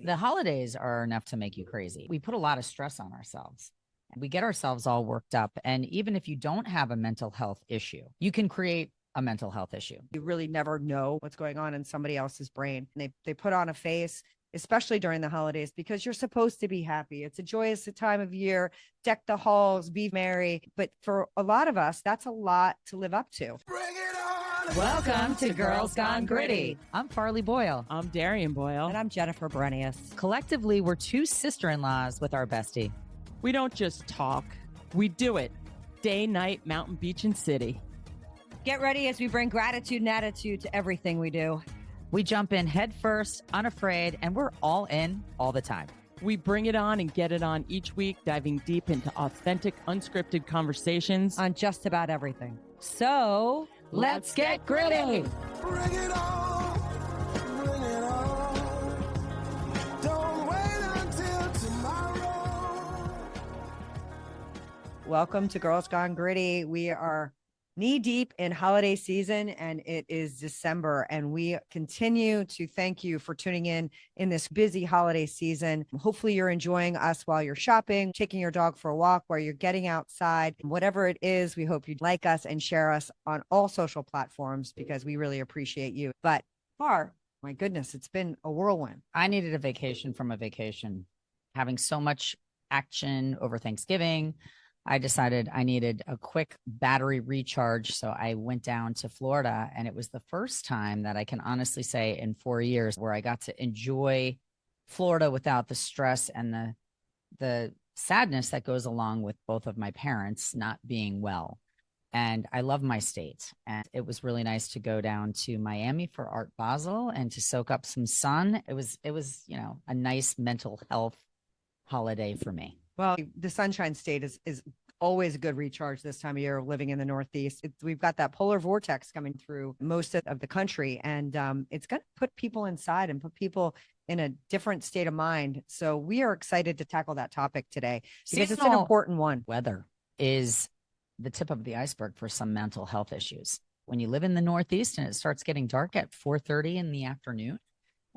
The holidays are enough to make you crazy. We put a lot of stress on ourselves. We get ourselves all worked up. And even if you don't have a mental health issue, you can create a mental health issue. You really never know what's going on in somebody else's brain. And they put on a face, especially during the holidays, because you're supposed to be happy. It's a joyous time of year, deck the halls, be merry. But for a lot of us, that's a lot to live up to. Bring it on. Welcome to Girls Gone Gritty. I'm Farley Boyle. I'm Darian Boyle. And I'm Jennifer Brenius. Collectively, we're two sister-in-laws with our bestie. We don't just talk, we do it. Day, night, mountain, beach, and city. Get ready as we bring gratitude and attitude to everything we do. We jump in head first, unafraid, and we're all in all the time. We bring it on and get it on each week, diving deep into authentic, unscripted conversations on just about everything. So let's get gritty. Bring it on. Bring it on. Don't wait until tomorrow. Welcome to Girls Gone Gritty. We are knee deep in holiday season, and it is December, and we continue to thank you for tuning in this busy holiday season. Hopefully you're enjoying us while you're shopping, taking your dog for a walk, while you're getting outside, whatever it is. We hope you'd like us and share us on all social platforms because we really appreciate you. But my goodness, it's been a whirlwind. I needed a vacation from a vacation. Having so much action over Thanksgiving, I decided I needed a quick battery recharge. So I went down to Florida, and it was the first time that I can honestly say in 4 years where I got to enjoy Florida without the stress and the sadness that goes along with both of my parents not being well. And I love my state. And it was really nice to go down to Miami for Art Basel and to soak up some sun. It was, a nice mental health holiday for me. Well, the Sunshine State is always a good recharge this time of year living in the Northeast. We've got that polar vortex coming through most of the country, and it's going to put people inside and put people in a different state of mind. So we are excited to tackle that topic today because it's an important one. Weather is the tip of the iceberg for some mental health issues. When you live in the Northeast and it starts getting dark at 4:30 in the afternoon,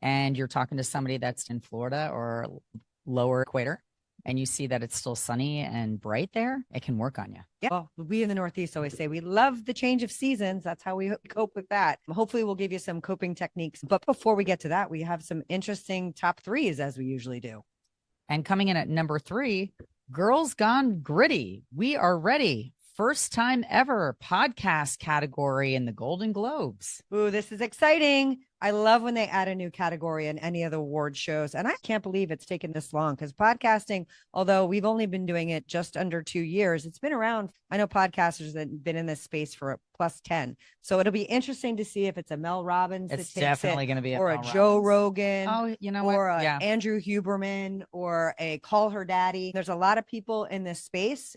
and you're talking to somebody that's in Florida or lower equator, and you see that it's still sunny and bright there, it can work on you. Yeah. Well, we in the Northeast always say we love the change of seasons. That's how we cope with that. Hopefully we'll give you some coping techniques. But before we get to that, we have some interesting top threes as we usually do. And coming in at number 3, Girls Gone Gritty. We are ready. First time ever podcast category in the Golden Globes. Ooh, this is exciting. I love when they add a new category in any of the award shows. And I can't believe it's taken this long because podcasting, although we've only been doing it just under 2 years, it's been around. I know podcasters that have been in this space for plus 10. So it'll be interesting to see if it's a Mel Robbins. It's definitely going to be or a Joe Rogan. Oh, you know or what? Andrew Huberman or a Call Her Daddy. There's a lot of people in this space,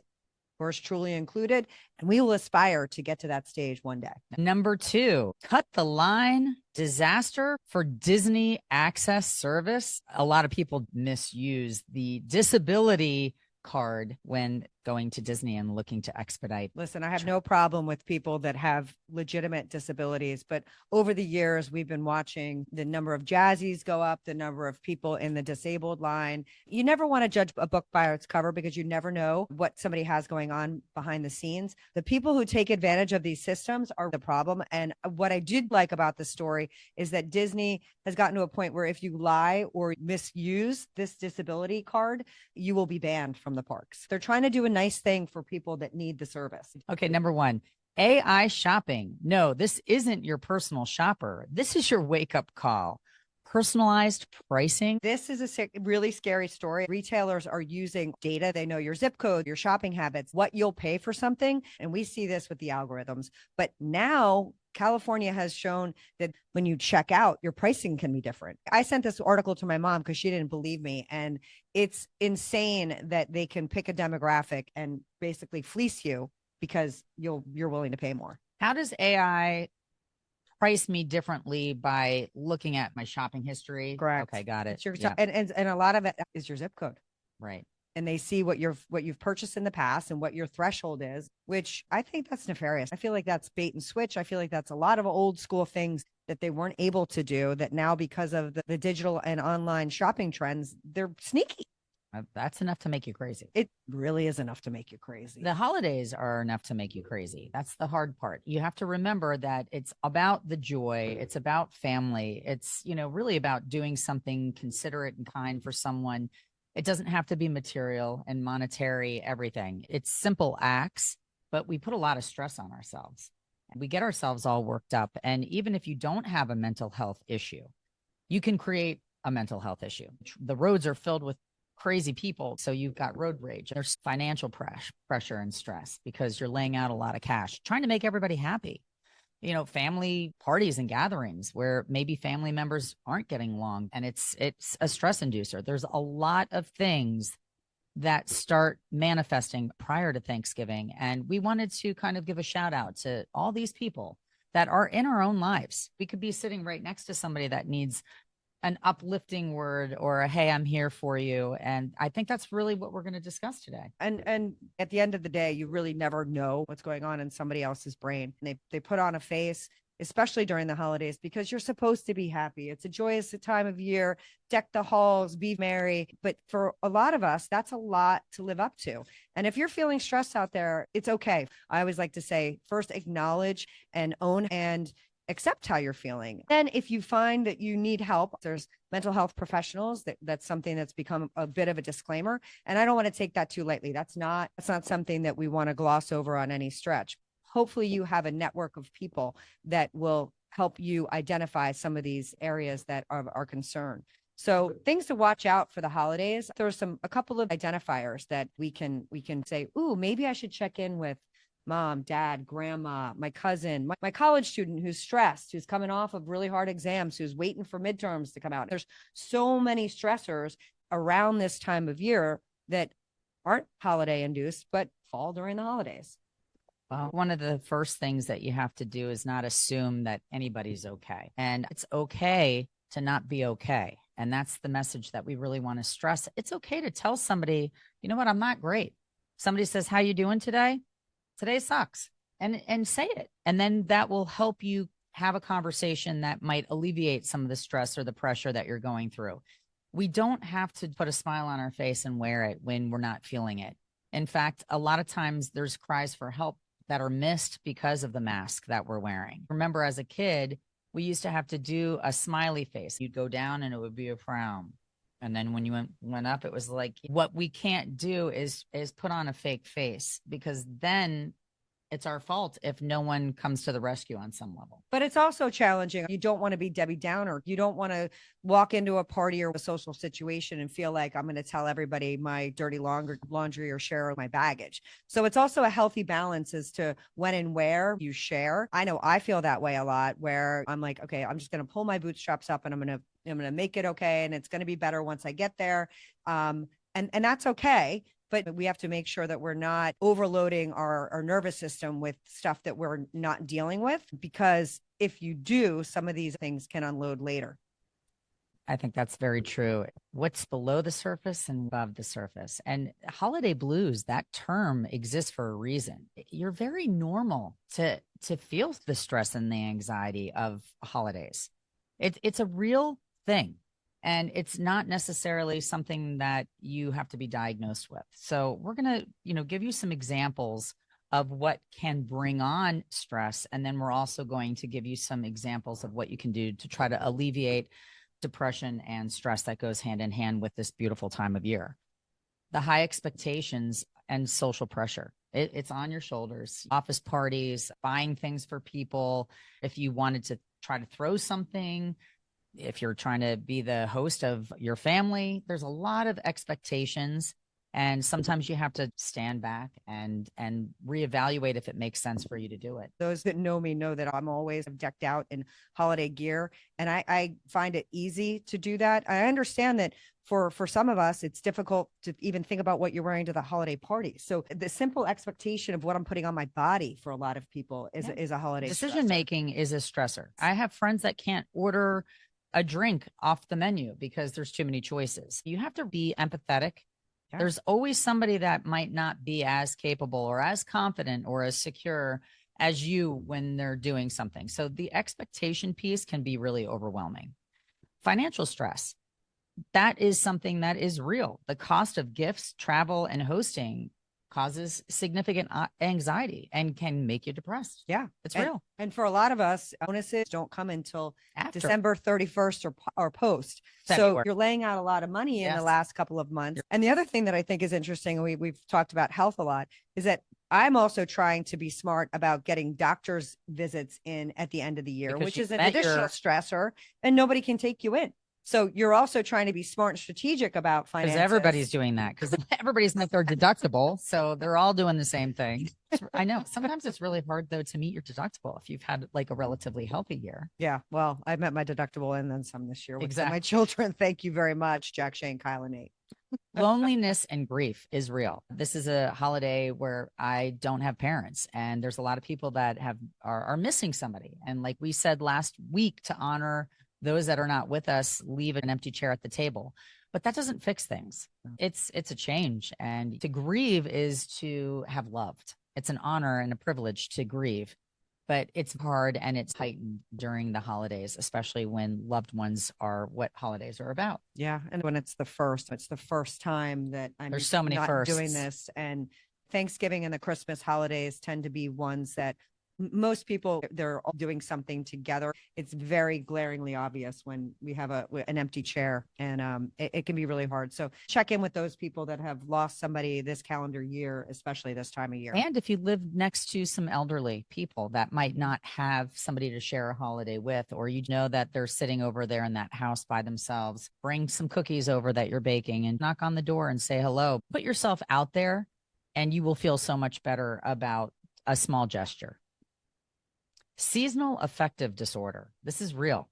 yours truly included, and we will aspire to get to that stage one day. Number 2, cut the line. Disaster for Disney Access Service. A lot of people misuse the disability card when going to Disney and looking to expedite. Listen, I have no problem with people that have legitimate disabilities, but over the years, we've been watching the number of jazzies go up, the number of people in the disabled line. You never want to judge a book by its cover because you never know what somebody has going on behind the scenes. The people who take advantage of these systems are the problem. And what I did like about the story is that Disney has gotten to a point where if you lie or misuse this disability card, you will be banned from the parks. They're trying to do a nice thing for people that need the service. Okay, number 1, AI shopping. No, this isn't your personal shopper. This is your wake-up call. Personalized pricing. This is a really scary story. Retailers are using data. They know your zip code, your shopping habits, what you'll pay for something. And we see this with the algorithms. But now California has shown that when you check out, your pricing can be different. I sent this article to my mom because she didn't believe me. And it's insane that they can pick a demographic and basically fleece you because you're willing to pay more. How does AI price me differently by looking at my shopping history? Correct. Okay, got it. And a lot of it is your zip code. Right. And they see what you've purchased in the past and what your threshold is, which I think that's nefarious. I feel like that's bait and switch. I feel like that's a lot of old school things that they weren't able to do, that now because of the digital and online shopping trends, they're sneaky. That's enough to make you crazy. It really is enough to make you crazy. The holidays are enough to make you crazy. That's the hard part. You have to remember that it's about the joy. It's about family. It's, really about doing something considerate and kind for someone. It doesn't have to be material and monetary, everything. It's simple acts, but we put a lot of stress on ourselves. We get ourselves all worked up. And even if you don't have a mental health issue, you can create a mental health issue. The roads are filled with crazy people. So you've got road rage. There's financial pressure and stress because you're laying out a lot of cash, trying to make everybody happy. Family parties and gatherings where maybe family members aren't getting along, and it's a stress inducer. There's a lot of things that start manifesting prior to Thanksgiving. And we wanted to kind of give a shout out to all these people that are in our own lives. We could be sitting right next to somebody that needs an uplifting word or a, hey, I'm here for you. And I think that's really what we're going to discuss today. And at the end of the day, you really never know what's going on in somebody else's brain. They put on a face, especially during the holidays, because you're supposed to be happy. It's a joyous time of year, deck the halls, be merry. But for a lot of us, that's a lot to live up to. And if you're feeling stressed out there, it's okay. I always like to say, first acknowledge and own and accept how you're feeling. Then if you find that you need help, there's mental health professionals. That's something that's become a bit of a disclaimer. And I don't want to take that too lightly. That's not something that we want to gloss over on any stretch. Hopefully you have a network of people that will help you identify some of these areas that are concerned. So things to watch out for the holidays. There's a couple of identifiers that we can say, ooh, maybe I should check in with mom, dad, grandma, my cousin, my college student who's stressed, who's coming off of really hard exams, who's waiting for midterms to come out. There's so many stressors around this time of year that aren't holiday induced, but fall during the holidays. Well, one of the first things that you have to do is not assume that anybody's okay. And it's okay to not be okay. And that's the message that we really want to stress. It's okay to tell somebody, you know what, I'm not great. Somebody says, how you doing today? Today sucks. And say it. And then that will help you have a conversation that might alleviate some of the stress or the pressure that you're going through. We don't have to put a smile on our face and wear it when we're not feeling it. In fact, a lot of times there's cries for help that are missed because of the mask that we're wearing. Remember, as a kid, we used to have to do a smiley face. You'd go down and it would be a frown. And then when you went up, it was like, what we can't do is put on a fake face, because then it's our fault if no one comes to the rescue on some level. But it's also challenging. You don't want to be Debbie Downer. You don't want to walk into a party or a social situation and feel like I'm going to tell everybody my dirty laundry or share my baggage. So it's also a healthy balance as to when and where you share. I know I feel that way a lot, where I'm like, okay, I'm just going to pull my bootstraps up and I'm going to make it okay. And it's going to be better once I get there. And that's okay. But we have to make sure that we're not overloading our nervous system with stuff that we're not dealing with, because if you do, some of these things can unload later. I think that's very true. What's below the surface and above the surface. And holiday blues, that term exists for a reason. You're very normal to feel the stress and the anxiety of holidays. It's a real thing. And it's not necessarily something that you have to be diagnosed with. So we're going to, give you some examples of what can bring on stress. And then we're also going to give you some examples of what you can do to try to alleviate depression and stress that goes hand in hand with this beautiful time of year. The high expectations and social pressure. It's on your shoulders. Office parties, buying things for people. If you wanted to try to throw something, if you're trying to be the host of your family, there's a lot of expectations. And sometimes you have to stand back and reevaluate if it makes sense for you to do it. Those that know me know that I'm always decked out in holiday gear. And I find it easy to do that. I understand that for some of us, it's difficult to even think about what you're wearing to the holiday party. So the simple expectation of what I'm putting on my body for a lot of people is a holiday decision making is a stressor. I have friends that can't order a drink off the menu because there's too many choices. You have to be empathetic. Yeah. There's always somebody that might not be as capable or as confident or as secure as you when they're doing something. So the expectation piece can be really overwhelming. Financial stress, that is something that is real. The cost of gifts, travel, and hosting causes significant anxiety and can make you depressed. Yeah, it's real. And for a lot of us, bonuses don't come until After. December 31st or post. February. So you're laying out a lot of money in the last couple of months. And the other thing that I think is interesting, and we've talked about health a lot, is that I'm also trying to be smart about getting doctor's visits in at the end of the year, which is an additional stressor, and nobody can take you in. So you're also trying to be smart and strategic about finances. Because everybody's doing that, because everybody's met their deductible. So they're all doing the same thing. I know. Sometimes it's really hard, though, to meet your deductible if you've had like a relatively healthy year. Yeah. Well, I met my deductible and then some this year with my children. Thank you very much, Jack, Shane, Kyle, and Nate. Loneliness and grief is real. This is a holiday where I don't have parents, and there's a lot of people that are missing somebody. And like we said last week, to honor those that are not with us, leave an empty chair at the table. But that doesn't fix things. It's a change. And to grieve is to have loved. It's an honor and a privilege to grieve. But it's hard and it's heightened during the holidays, especially when loved ones are what holidays are about. Yeah. And when it's the first time that I'm There's so many firsts doing this. And Thanksgiving and the Christmas holidays tend to be ones that most people, they're all doing something together. It's very glaringly obvious when we have an empty chair, and it can be really hard. So check in with those people that have lost somebody this calendar year, especially this time of year. And if you live next to some elderly people that might not have somebody to share a holiday with, or you know that they're sitting over there in that house by themselves, bring some cookies over that you're baking and knock on the door and say hello. Put yourself out there and you will feel so much better about a small gesture. Seasonal affective disorder. This is real.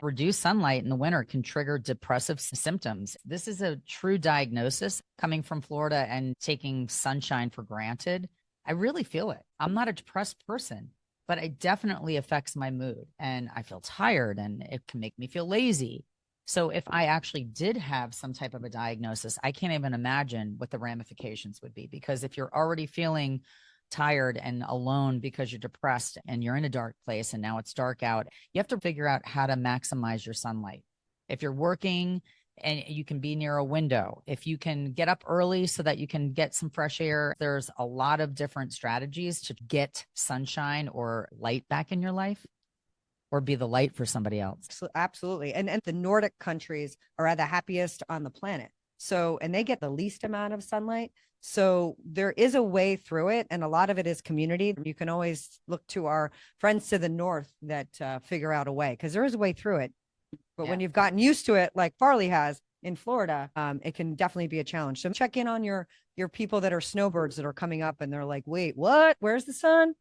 Reduced sunlight in the winter can trigger depressive symptoms. This is a true diagnosis. Coming from Florida and taking sunshine for granted, I really feel it. I'm not a depressed person, but it definitely affects my mood, and I feel tired, and it can make me feel lazy. So if I actually did have some type of a diagnosis, I can't even imagine what the ramifications would be, because if you're already feeling tired and alone because you're depressed and you're in a dark place and now it's dark out, you have to figure out how to maximize your sunlight. If you're working and you can be near a window, if you can get up early so that you can get some fresh air, there's a lot of different strategies to get sunshine or light back in your life, or be the light for somebody else. Absolutely. And the Nordic countries are the happiest on the planet. So, and they get the least amount of sunlight. So there is a way through it. And a lot of it is community. You can always look to our friends to the north that figure out a way, because there is a way through it. But when you've gotten used to it, like Farley has in Florida, it can definitely be a challenge. So check in on your people that are snowbirds that are coming up and they're like, wait, what? Where's the sun?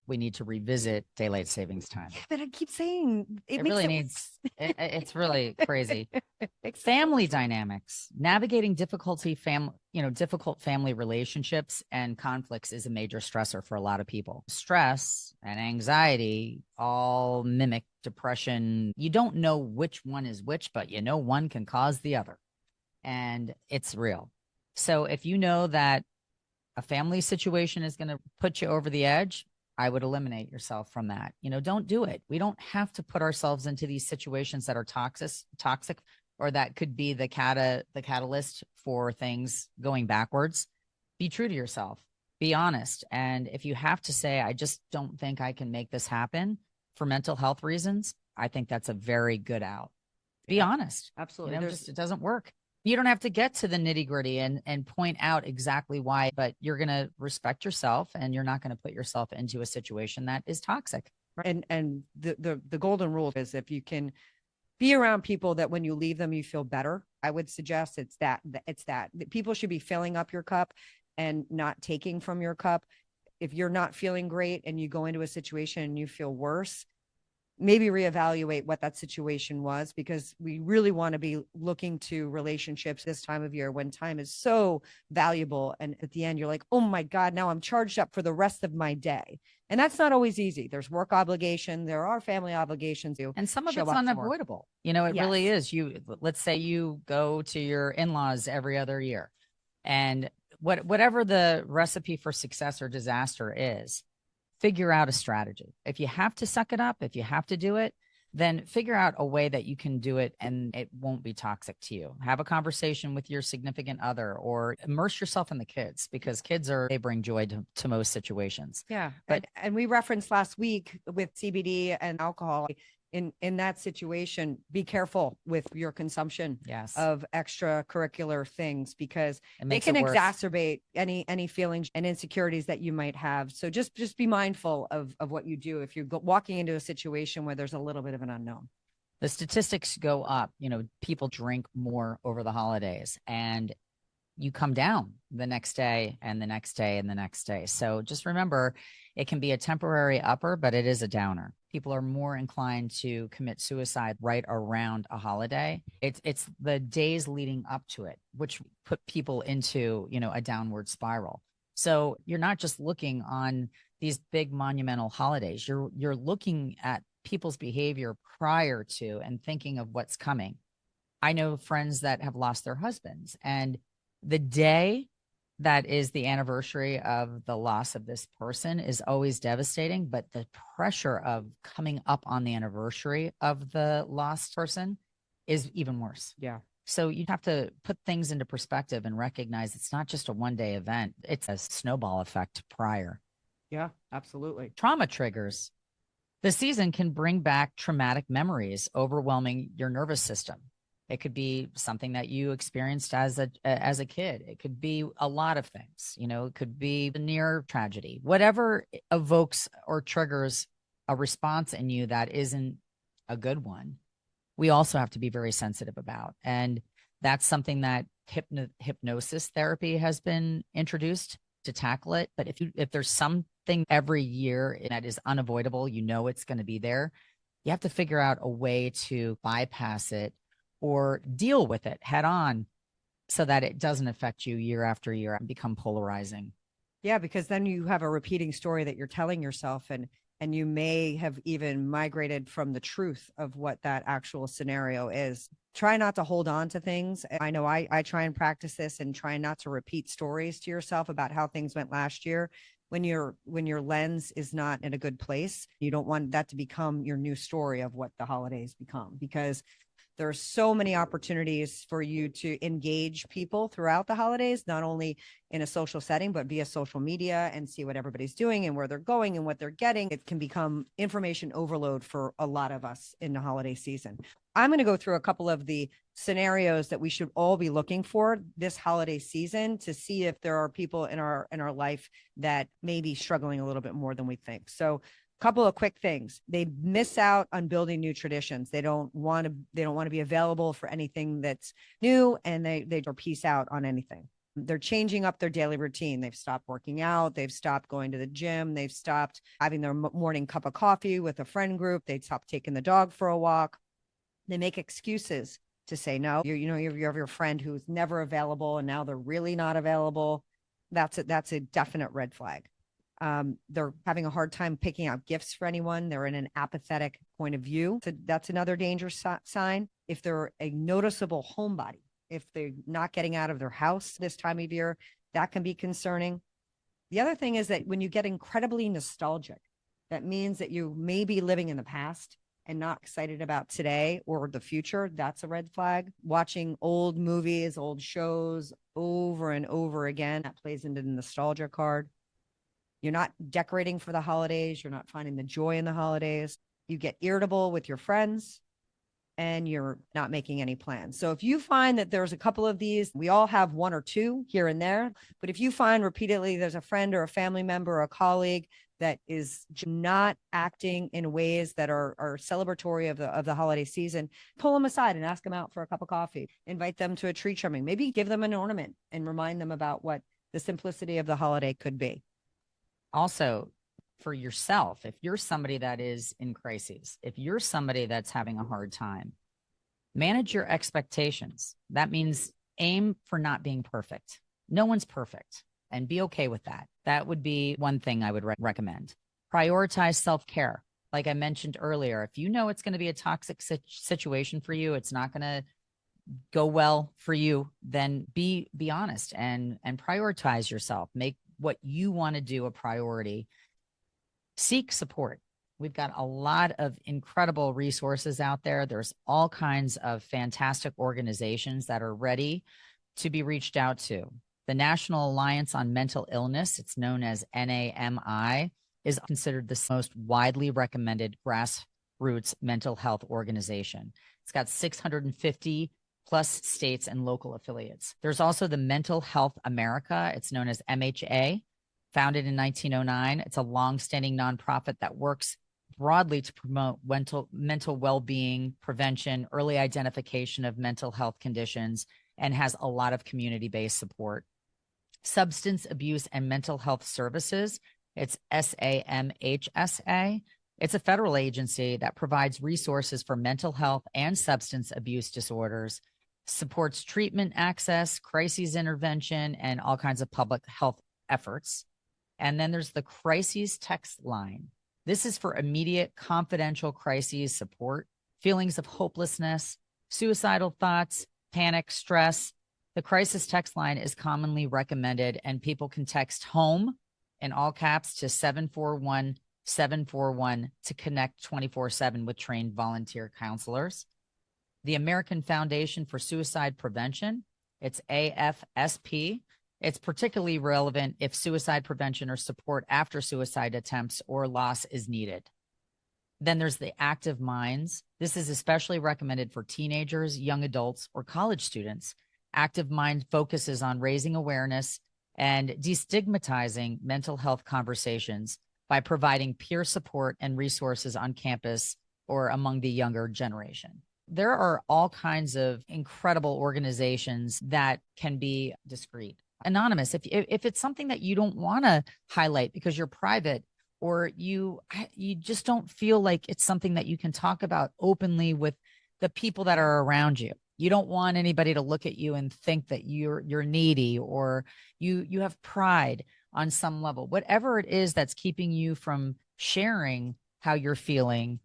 We need to revisit daylight savings time. But I keep saying it really needs. It's really crazy. Family dynamics, navigating difficult family relationships and conflicts is a major stressor for a lot of people. Stress and anxiety all mimic depression. You don't know which one is which, but you know one can cause the other, and it's real. So if you know that a family situation is going to put you over the edge, I would eliminate yourself from that. Don't do it. We don't have to put ourselves into these situations that are toxic, or that could be the catalyst for things going backwards. Be true to yourself. Be honest. And if you have to say, I just don't think I can make this happen for mental health reasons, I think that's a very good out. Be honest. Absolutely. It doesn't work. You don't have to get to the nitty gritty and point out exactly why, but you're going to respect yourself, and you're not going to put yourself into a situation that is toxic. And the golden rule is, if you can be around people that when you leave them, you feel better, I would suggest it's that people should be filling up your cup and not taking from your cup. If you're not feeling great and you go into a situation and you feel worse, maybe reevaluate what that situation was, because we really want to be looking to relationships this time of year when time is so valuable. And at the end, you're like, oh my God, now I'm charged up for the rest of my day. And that's not always easy. There's work obligation. There are family obligations. And some of it's unavoidable. It really is. Let's say you go to your in-laws every other year, and whatever the recipe for success or disaster is, figure out a strategy. If you have to suck it up, if you have to do it, then figure out a way that you can do it and it won't be toxic to you. Have a conversation with your significant other or immerse yourself in the kids, because they bring joy to most situations. Yeah. But and we referenced last week with CBD and alcohol. In that situation, be careful with your consumption yes, of extracurricular things, because it can it worse. exacerbate any feelings and insecurities that you might have. So just be mindful of what you do if you're walking into a situation where there's a little bit of an unknown. The statistics go up. People drink more over the holidays, and you come down the next day and the next day and the next day. So just remember, it can be a temporary upper, but it is a downer. People are more inclined to commit suicide right around a holiday. It's the days leading up to it, which put people into, a downward spiral. So you're not just looking on these big monumental holidays. You're looking at people's behavior prior to and thinking of what's coming. I know friends that have lost their husbands, and the day that is the anniversary of the loss of this person is always devastating, but the pressure of coming up on the anniversary of the lost person is even worse. Yeah. So you have to put things into perspective and recognize it's not just a one-day event. It's a snowball effect prior. Yeah, absolutely. Trauma triggers. The season can bring back traumatic memories, overwhelming your nervous system. It could be something that you experienced as a kid. It could be a lot of things. It could be a near tragedy. Whatever evokes or triggers a response in you that isn't a good one, we also have to be very sensitive about. And that's something that hypnosis therapy has been introduced to tackle it. But if there's something every year that is unavoidable, it's going to be there, you have to figure out a way to bypass it or deal with it head on so that it doesn't affect you year after year and become polarizing. Yeah, because then you have a repeating story that you're telling yourself, and you may have even migrated from the truth of what that actual scenario is. Try not to hold on to things. I know I try and practice this and try not to repeat stories to yourself about how things went last year. When your lens is not in a good place, you don't want that to become your new story of what the holidays become, because there's so many opportunities for you to engage people throughout the holidays, not only in a social setting, but via social media, and see what everybody's doing and where they're going and what they're getting. It can become information overload for a lot of us in the holiday season. I'm going to go through a couple of the scenarios that we should all be looking for this holiday season to see if there are people in our life that may be struggling a little bit more than we think. So couple of quick things. They miss out on building new traditions. They don't want to be available for anything that's new, and they peace out on anything. They're changing up their daily routine. They've stopped working out. They've stopped going to the gym. They've stopped having their morning cup of coffee with a friend group. They've stopped taking the dog for a walk. They make excuses to say no. You have your friend who's never available, and now they're really not available. That's a definite red flag. They're having a hard time picking out gifts for anyone. They're in an apathetic point of view. So that's another dangerous sign. If they're a noticeable homebody, if they're not getting out of their house this time of year, that can be concerning. The other thing is that when you get incredibly nostalgic, that means that you may be living in the past and not excited about today or the future. That's a red flag. Watching old movies, old shows over and over again, that plays into the nostalgia card. You're not decorating for the holidays. You're not finding the joy in the holidays. You get irritable with your friends, and you're not making any plans. So if you find that there's a couple of these, we all have one or two here and there, but if you find repeatedly there's a friend or a family member or a colleague that is not acting in ways that are celebratory of the holiday season, pull them aside and ask them out for a cup of coffee. Invite them to a tree trimming. Maybe give them an ornament and remind them about what the simplicity of the holiday could be. Also, for yourself, if you're somebody that is in crises, if you're somebody that's having a hard time, manage your expectations. That means aim for not being perfect. No one's perfect, and be okay with that. That would be one thing I would recommend. Prioritize self-care. Like I mentioned earlier, if you know it's going to be a toxic situation for you, it's not going to go well for you, then be honest and prioritize yourself. Make what you want to do a priority. Seek support. We've got a lot of incredible resources out there. There's all kinds of fantastic organizations that are ready to be reached out to. The National Alliance on Mental Illness, it's known as NAMI, is considered the most widely recommended grassroots mental health organization. It's got 650 plus states and local affiliates. There's also the Mental Health America. It's known as MHA, founded in 1909. It's a longstanding nonprofit that works broadly to promote mental well-being, prevention, early identification of mental health conditions, and has a lot of community-based support. Substance Abuse and Mental Health Services, it's SAMHSA. It's a federal agency that provides resources for mental health and substance abuse disorders, supports treatment access, crises intervention, and all kinds of public health efforts. And then there's the Crises Text Line. This is for immediate confidential crises support, feelings of hopelessness, suicidal thoughts, panic, stress. The crisis text line is commonly recommended, and people can text HOME in all caps to 741-741 to connect 24/7 with trained volunteer counselors. The American Foundation for Suicide Prevention, it's AFSP. It's particularly relevant if suicide prevention or support after suicide attempts or loss is needed. Then there's the Active Minds. This is especially recommended for teenagers, young adults, or college students. Active Mind focuses on raising awareness and destigmatizing mental health conversations by providing peer support and resources on campus or among the younger generation. There are all kinds of incredible organizations that can be discreet, anonymous. If it's something that you don't want to highlight because you're private, or you just don't feel like it's something that you can talk about openly with the people that are around you. You don't want anybody to look at you and think that you're needy, or you have pride on some level. Whatever it is that's keeping you from sharing how you're feeling,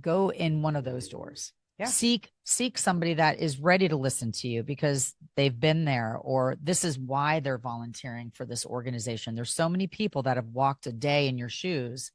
go in one of those doors. Yeah. Seek somebody that is ready to listen to you because they've been there, or this is why they're volunteering for this organization. There's so many people that have walked a day in your shoes,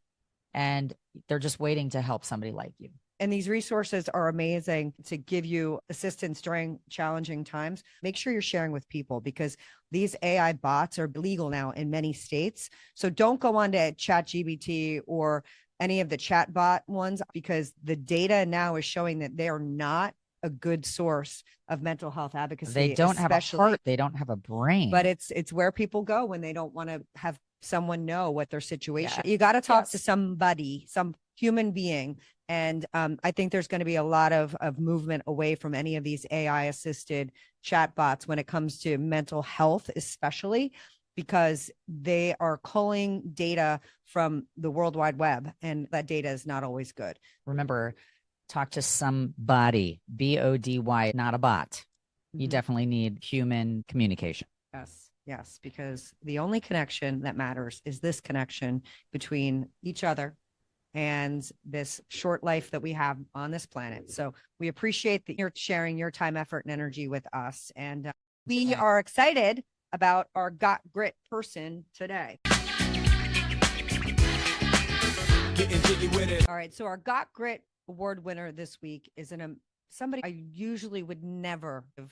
and they're just waiting to help somebody like you. And these resources are amazing to give you assistance during challenging times. Make sure you're sharing with people, because these AI bots are legal now in many states. So don't go on to ChatGPT or any of the chatbot ones, because the data now is showing that they are not a good source of mental health advocacy. They don't have a heart. They don't have a brain. But it's where people go when they don't want to have someone know what their situation. Yeah. You got to talk to somebody, some human being. And I think there's going to be a lot of movement away from any of these AI assisted chatbots when it comes to mental health, especially because they are culling data from the World Wide Web, and that data is not always good. Remember, talk to somebody, BODY, not a bot. You definitely need human communication. Yes, because the only connection that matters is this connection between each other and this short life that we have on this planet. So we appreciate that you're sharing your time, effort, and energy with us. And we are excited about our Got Grit person today. All right. So our Got Grit award winner this week is somebody I usually would never give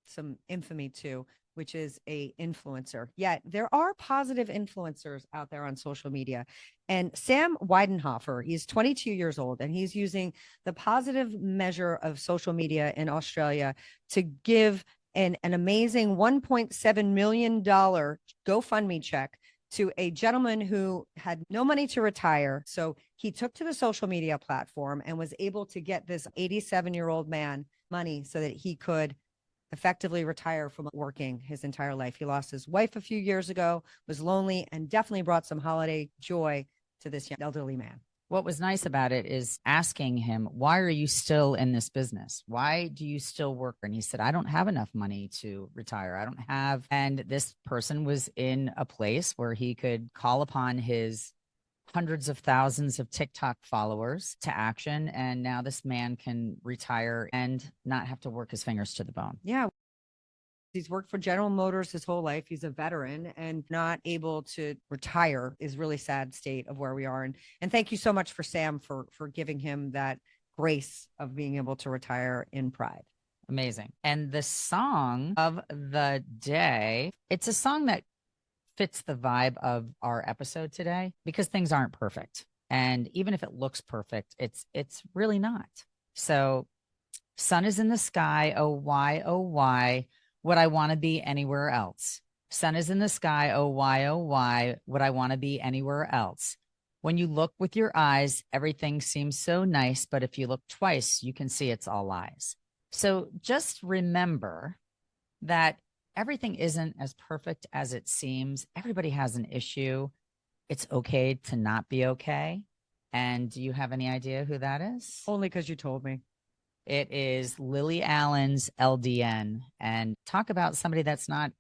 some infamy to, which is a influencer. Yet there are positive influencers out there on social media. And Sam Weidenhofer, he's 22 years old, and he's using the positive measure of social media in Australia to give an amazing $1.7 million GoFundMe check to a gentleman who had no money to retire. So he took to the social media platform and was able to get this 87-year-old man money so that he could effectively retire from working his entire life. He lost his wife a few years ago, was lonely, and definitely brought some holiday joy to this elderly man. What was nice about it is asking him, why are you still in this business? Why do you still work? And he said, I don't have enough money to retire. I don't have. And this person was in a place where he could call upon his hundreds of thousands of TikTok followers to action. And now this man can retire and not have to work his fingers to the bone. Yeah. He's worked for General Motors his whole life. He's a veteran, and not able to retire is really sad state of where we are. And thank you so much for Sam for giving him that grace of being able to retire in pride. Amazing. And the song of the day, it's a song that fits the vibe of our episode today because things aren't perfect. And even if it looks perfect, it's really not. So, sun is in the sky, oh why, would I want to be anywhere else? Sun is in the sky, oh why, would I want to be anywhere else? When you look with your eyes, everything seems so nice, but if you look twice, you can see it's all lies. So just remember that everything isn't as perfect as it seems. Everybody has an issue. It's okay to not be okay. And do you have any idea who that is? Only because you told me. It is Lily Allen's LDN. And talk about somebody that's not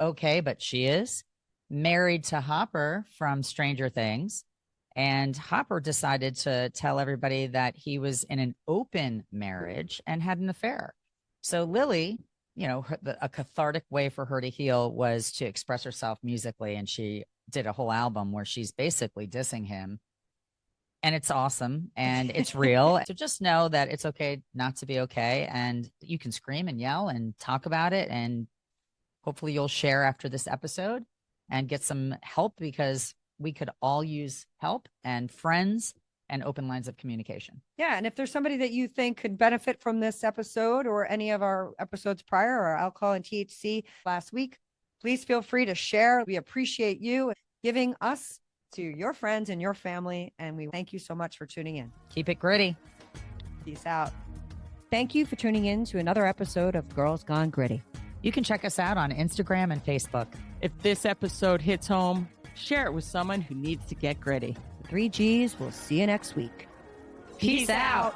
okay, but she is married to Hopper from Stranger Things. And Hopper decided to tell everybody that he was in an open marriage and had an affair. So Lily, you know, a cathartic way for her to heal was to express herself musically. And she did a whole album where she's basically dissing him. And it's awesome and it's real. So just know that it's okay not to be okay. And you can scream and yell and talk about it. And hopefully you'll share after this episode and get some help, because we could all use help and friends and open lines of communication. Yeah. And if there's somebody that you think could benefit from this episode or any of our episodes prior, or alcohol and THC last week, please feel free to share. We appreciate you giving us to your friends and your family. And we thank you so much for tuning in. Keep it gritty. Peace out. Thank you for tuning in to another episode of Girls Gone Gritty. You can check us out on Instagram and Facebook. If this episode hits home, share it with someone who needs to get gritty. 3 Gs. We'll see you next week. Peace out.